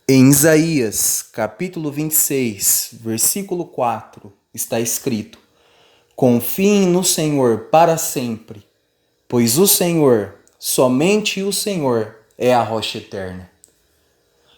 Em Isaías, capítulo 26, versículo 4, está escrito: Confiem no Senhor para sempre, pois o Senhor, somente o Senhor, é a rocha eterna.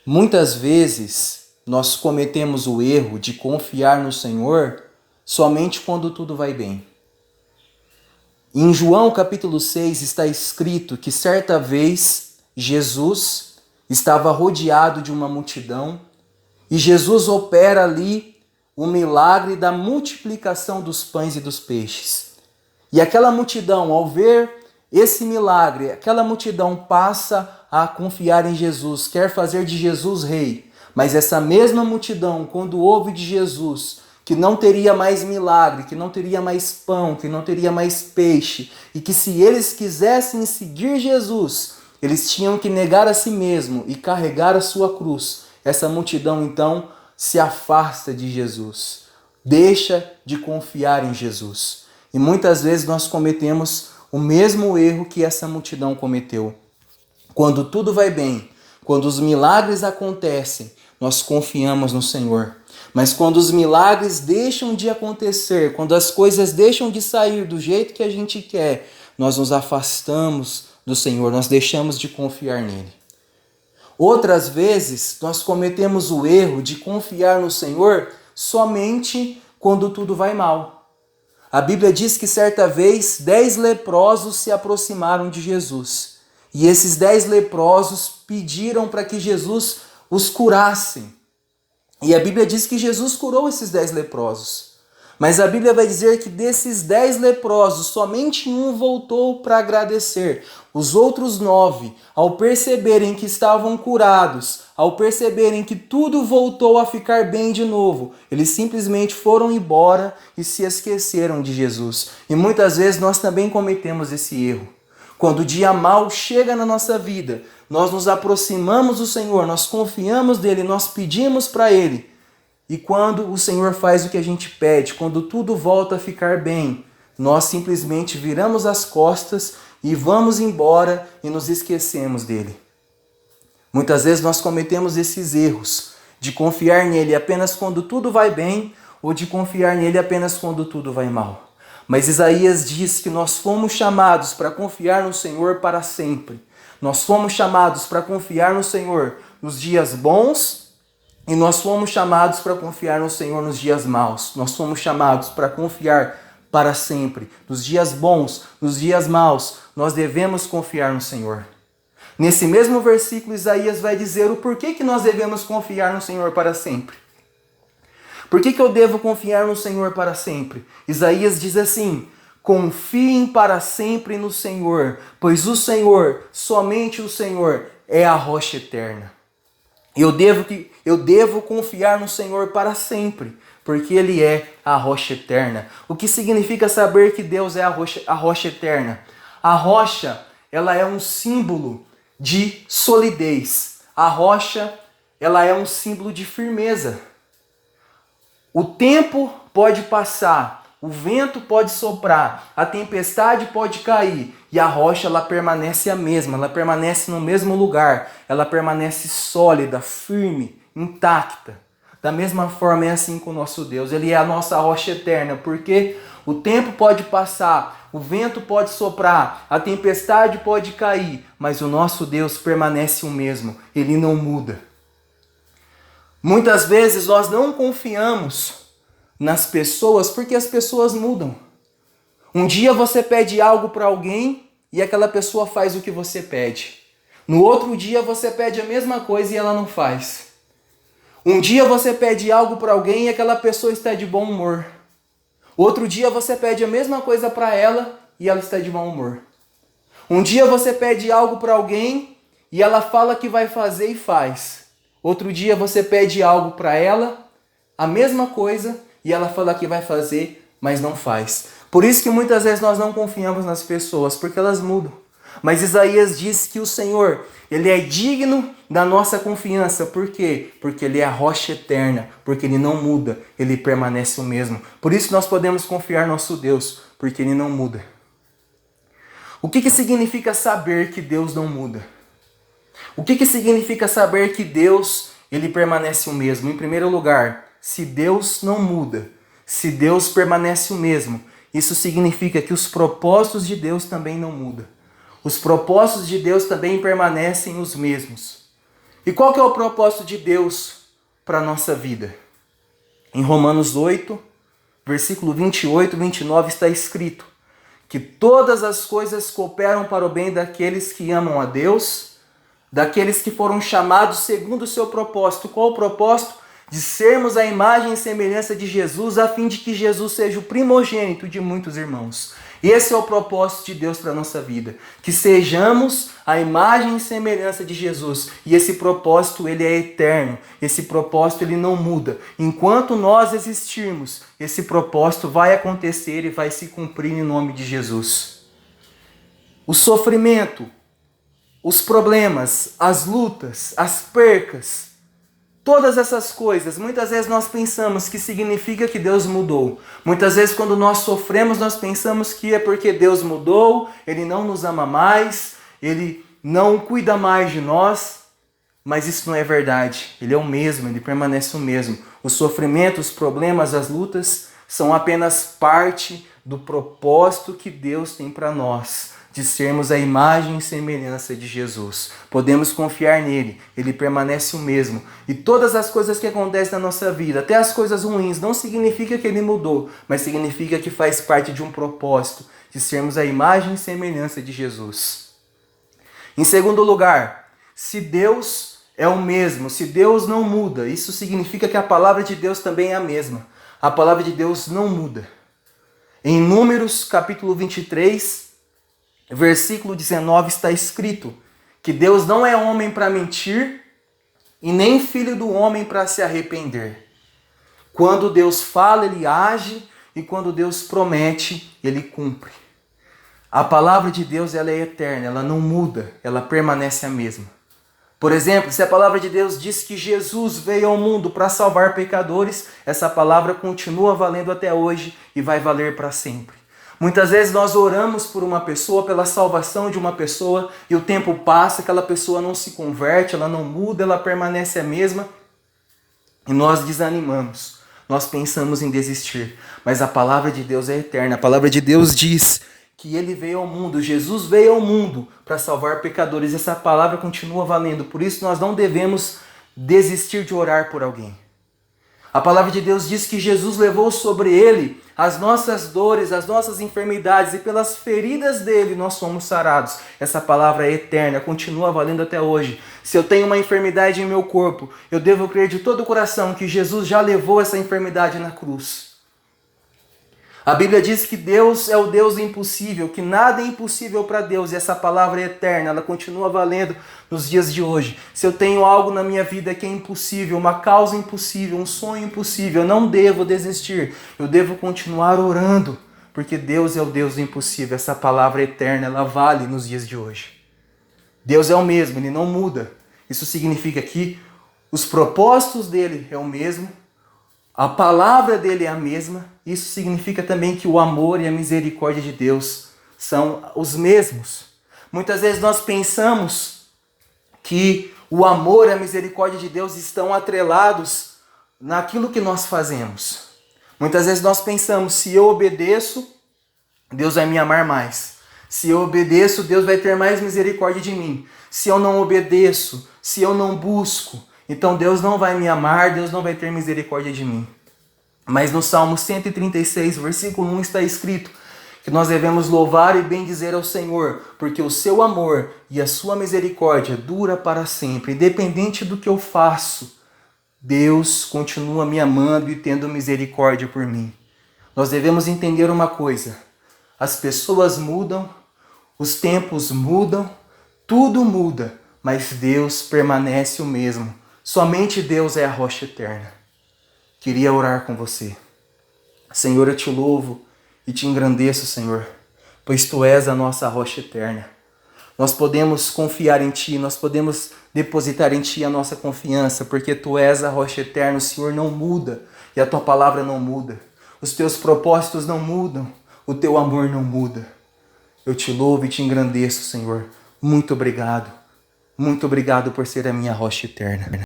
Muitas vezes nós cometemos o erro de confiar no Senhor somente quando tudo vai bem. Em João capítulo 6 está escrito que certa vez Jesus estava rodeado de uma multidão e Jesus opera ali o milagre da multiplicação dos pães e dos peixes. E aquela multidão, ao ver esse milagre, aquela multidão passa a confiar em Jesus, quer fazer de Jesus rei. Mas essa mesma multidão, quando ouve de Jesus que não teria mais milagre, que não teria mais pão, que não teria mais peixe, e que se eles quisessem seguir Jesus, eles tinham que negar a si mesmo e carregar a sua cruz. Essa multidão então se afasta de Jesus, deixa de confiar em Jesus. E muitas vezes nós cometemos o mesmo erro que essa multidão cometeu. Quando tudo vai bem, quando os milagres acontecem, nós confiamos no Senhor. Mas quando os milagres deixam de acontecer, quando as coisas deixam de sair do jeito que a gente quer, nós nos afastamos do Senhor, nós deixamos de confiar nele. Outras vezes, nós cometemos o erro de confiar no Senhor somente quando tudo vai mal. A Bíblia diz que certa vez 10 leprosos se aproximaram de Jesus. E esses 10 leprosos pediram para que Jesus os curasse. E a Bíblia diz que Jesus curou esses 10 leprosos. Mas a Bíblia vai dizer que desses 10 leprosos, somente um voltou para agradecer. Os outros 9, ao perceberem que estavam curados, ao perceberem que tudo voltou a ficar bem de novo, eles simplesmente foram embora e se esqueceram de Jesus. E muitas vezes nós também cometemos esse erro. Quando o dia mal chega na nossa vida, nós nos aproximamos do Senhor, nós confiamos nele, nós pedimos para ele. E quando o Senhor faz o que a gente pede, quando tudo volta a ficar bem, nós simplesmente viramos as costas e vamos embora e nos esquecemos dele. Muitas vezes nós cometemos esses erros de confiar nele apenas quando tudo vai bem ou de confiar nele apenas quando tudo vai mal. Mas Isaías diz que nós fomos chamados para confiar no Senhor para sempre. Nós fomos chamados para confiar no Senhor nos dias bons e nós fomos chamados para confiar no Senhor nos dias maus. Nós fomos chamados para confiar para sempre. Nos dias bons, nos dias maus, nós devemos confiar no Senhor. Nesse mesmo versículo, Isaías vai dizer o porquê que nós devemos confiar no Senhor para sempre. Por que eu devo confiar no Senhor para sempre? Isaías diz assim: confiem para sempre no Senhor, pois o Senhor, somente o Senhor, é a rocha eterna. Eu devo confiar no Senhor para sempre, porque Ele é a rocha eterna. O que significa saber que Deus é a rocha eterna? A rocha, ela é um símbolo de solidez. A rocha, ela é um símbolo de firmeza. O tempo pode passar, o vento pode soprar, a tempestade pode cair e a rocha ela permanece a mesma, ela permanece no mesmo lugar, ela permanece sólida, firme, intacta. Da mesma forma é assim com o nosso Deus, Ele é a nossa rocha eterna, porque o tempo pode passar, o vento pode soprar, a tempestade pode cair, mas o nosso Deus permanece o mesmo, Ele não muda. Muitas vezes nós não confiamos nas pessoas porque as pessoas mudam. Um dia você pede algo para alguém e aquela pessoa faz o que você pede. No outro dia você pede a mesma coisa e ela não faz. Um dia você pede algo para alguém e aquela pessoa está de bom humor. Outro dia você pede a mesma coisa para ela e ela está de mau humor. Um dia você pede algo para alguém e ela fala que vai fazer e faz. Outro dia você pede algo para ela, a mesma coisa, e ela fala que vai fazer, mas não faz. Por isso que muitas vezes nós não confiamos nas pessoas, porque elas mudam. Mas Isaías diz que o Senhor, Ele é digno da nossa confiança. Por quê? Porque Ele é a rocha eterna, porque Ele não muda, Ele permanece o mesmo. Por isso nós podemos confiar no nosso Deus, porque Ele não muda. O que significa saber que Deus não muda? O que significa saber que Deus ele permanece o mesmo. Em primeiro lugar, se Deus não muda, se Deus permanece o mesmo, isso significa que os propósitos de Deus também não mudam. Os propósitos de Deus também permanecem os mesmos. E qual que é o propósito de Deus para a nossa vida? Em Romanos 8, versículo 28 e 29 está escrito que todas as coisas cooperam para o bem daqueles que amam a Deus, daqueles que foram chamados segundo o seu propósito. Qual o propósito? De sermos a imagem e semelhança de Jesus, a fim de que Jesus seja o primogênito de muitos irmãos. Esse é o propósito de Deus para a nossa vida, que sejamos a imagem e semelhança de Jesus. E esse propósito, ele é eterno, esse propósito, ele não muda. Enquanto nós existirmos, esse propósito vai acontecer e vai se cumprir em nome de Jesus. O sofrimento, os problemas, as lutas, as percas, todas essas coisas, muitas vezes nós pensamos que significa que Deus mudou. Muitas vezes quando nós sofremos, nós pensamos que é porque Deus mudou, Ele não nos ama mais, Ele não cuida mais de nós. Mas isso não é verdade. Ele é o mesmo, Ele permanece o mesmo. O sofrimento, os problemas, as lutas são apenas parte do propósito que Deus tem para nós, de sermos a imagem e semelhança de Jesus. Podemos confiar nele, ele permanece o mesmo. E todas as coisas que acontecem na nossa vida, até as coisas ruins, não significa que ele mudou, mas significa que faz parte de um propósito, de sermos a imagem e semelhança de Jesus. Em segundo lugar, se Deus é o mesmo, se Deus não muda, isso significa que a palavra de Deus também é a mesma. A palavra de Deus não muda. Em Números, capítulo 23, versículo 19 está escrito que Deus não é homem para mentir e nem filho do homem para se arrepender. Quando Deus fala, ele age, e quando Deus promete, ele cumpre. A palavra de Deus, ela é eterna, ela não muda, ela permanece a mesma. Por exemplo, se a palavra de Deus diz que Jesus veio ao mundo para salvar pecadores, essa palavra continua valendo até hoje e vai valer para sempre. Muitas vezes nós oramos por uma pessoa, pela salvação de uma pessoa, e o tempo passa, aquela pessoa não se converte, ela não muda, ela permanece a mesma, e nós desanimamos, nós pensamos em desistir. Mas a palavra de Deus é eterna, a palavra de Deus diz que ele veio ao mundo, Jesus veio ao mundo para salvar pecadores, essa palavra continua valendo, por isso nós não devemos desistir de orar por alguém. A palavra de Deus diz que Jesus levou sobre ele as nossas dores, as nossas enfermidades, e pelas feridas dele nós somos sarados. Essa palavra é eterna, continua valendo até hoje. Se eu tenho uma enfermidade em meu corpo, eu devo crer de todo o coração que Jesus já levou essa enfermidade na cruz. A Bíblia diz que Deus é o Deus impossível, que nada é impossível para Deus, e essa palavra é eterna, ela continua valendo nos dias de hoje. Se eu tenho algo na minha vida que é impossível, uma causa impossível, um sonho impossível, eu não devo desistir, eu devo continuar orando, porque Deus é o Deus do impossível, essa palavra é eterna, ela vale nos dias de hoje. Deus é o mesmo, ele não muda. Isso significa que os propósitos dele é o mesmo, a palavra dele é a mesma. Isso significa também que o amor e a misericórdia de Deus são os mesmos. Muitas vezes nós pensamos que o amor e a misericórdia de Deus estão atrelados naquilo que nós fazemos. Muitas vezes nós pensamos, se eu obedeço, Deus vai me amar mais. Se eu obedeço, Deus vai ter mais misericórdia de mim. Se eu não obedeço, se eu não busco, então Deus não vai me amar, Deus não vai ter misericórdia de mim. Mas no Salmo 136, versículo 1 está escrito que nós devemos louvar e bendizer ao Senhor, porque o seu amor e a sua misericórdia dura para sempre. Independente do que eu faço, Deus continua me amando e tendo misericórdia por mim. Nós devemos entender uma coisa: as pessoas mudam, os tempos mudam, tudo muda, mas Deus permanece o mesmo. Somente Deus é a rocha eterna. Queria orar com você. Senhor, eu te louvo e te engrandeço, Senhor, pois Tu és a nossa rocha eterna. Nós podemos confiar em Ti, nós podemos depositar em Ti a nossa confiança, porque Tu és a rocha eterna, o Senhor não muda e a Tua palavra não muda. Os Teus propósitos não mudam, o Teu amor não muda. Eu te louvo e te engrandeço, Senhor. Muito obrigado. Muito obrigado por ser a minha rocha eterna.